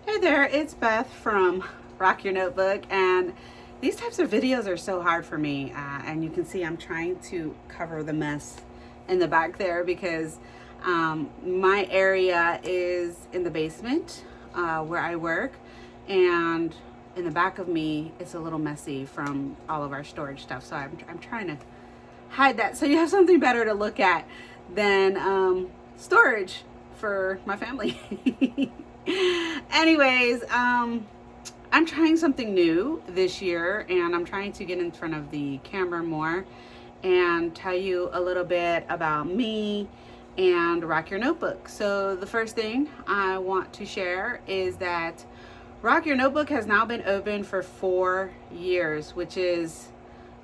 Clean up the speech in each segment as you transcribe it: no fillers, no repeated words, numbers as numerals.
Hey there, it's Beth from Rock Your Notebook, and these types of videos are so hard for me. And you can see I'm trying to cover the mess in the back there because my area is in the basement where I work, and in the back of me, it's a little messy from all of our storage stuff. So I'm trying to hide that so you have something better to look at than storage for my family. Anyways, I'm trying something new this year, and I'm trying to get in front of the camera more and tell you a little bit about me and Rock Your Notebook. So the first thing I want to share is that Rock Your Notebook has now been open for 4 years, which is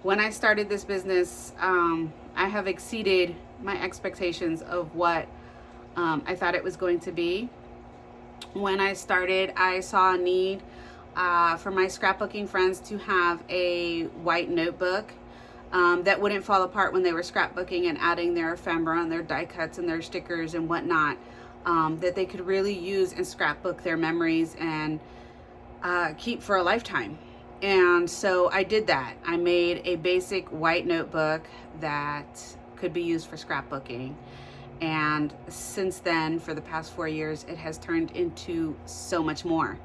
when I started this business. I have exceeded my expectations of what I thought it was going to be. When I started, I saw a need for my scrapbooking friends to have a white notebook that wouldn't fall apart when they were scrapbooking and adding their ephemera and their die cuts and their stickers and whatnot, that they could really use and scrapbook their memories and keep for a lifetime. And so I did that. I made a basic white notebook that could be used for scrapbooking. And since then, for the past 4 years, it has turned into so much more.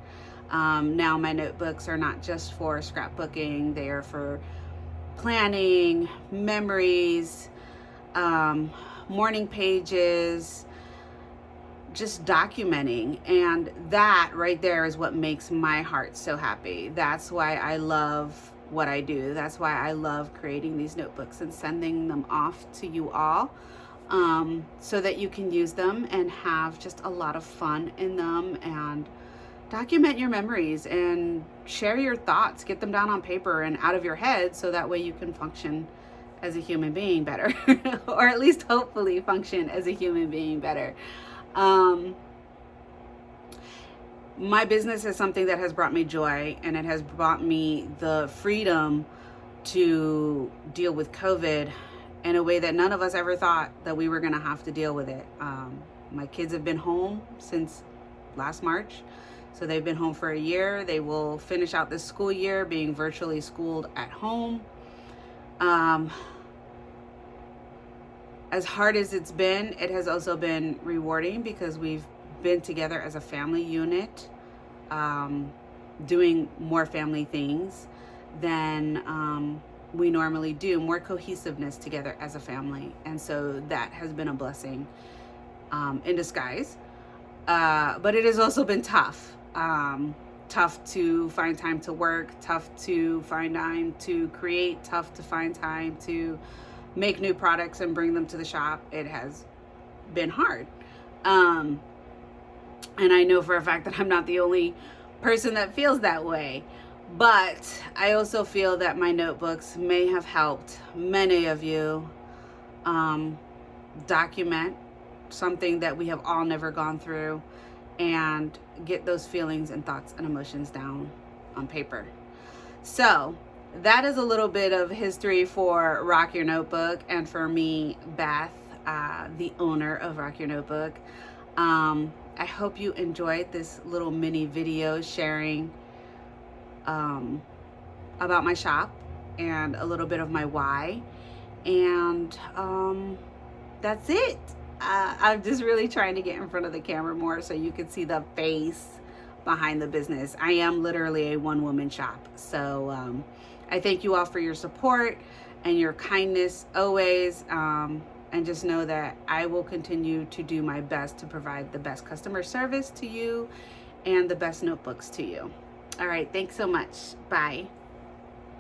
Now my notebooks are not just for scrapbooking, they are for planning, memories, morning pages, just documenting. And that right there is what makes my heart so happy. That's why I love what I do. That's why I love creating these notebooks and sending them off to you all. So that you can use them and have just a lot of fun in them and document your memories and share your thoughts, get them down on paper and out of your head so that way you can function as a human being better or at least hopefully function as a human being better. My business is something that has brought me joy, and it has brought me the freedom to deal with COVID in a way that none of us ever thought that we were going to have to deal with it. My kids have been home since last March, so they've been home for a year. They will finish out this school year being virtually schooled at home. As hard as it's been, it has also been rewarding because we've been together as a family unit, doing more family things than we normally do, more cohesiveness together as a family. And so that has been a blessing in disguise. But it has also been tough. Tough to find time to work, tough to find time to create, tough to find time to make new products and bring them to the shop. It has been hard. And I know for a fact that I'm not the only person that feels that way. But I also feel that my notebooks may have helped many of you document something that we have all never gone through and get those feelings and thoughts and emotions down on paper. So that is a little bit of history for Rock Your Notebook and for me, Beth, the owner of Rock Your Notebook. I hope you enjoyed this little mini video sharing about my shop and a little bit of my why. And that's it. I'm just really trying to get in front of the camera more so you can see the face behind the business. I am literally a one-woman shop. So I thank you all for your support and your kindness always. And just know that I will continue to do my best to provide the best customer service to you and the best notebooks to you. All right, thanks so much. Bye.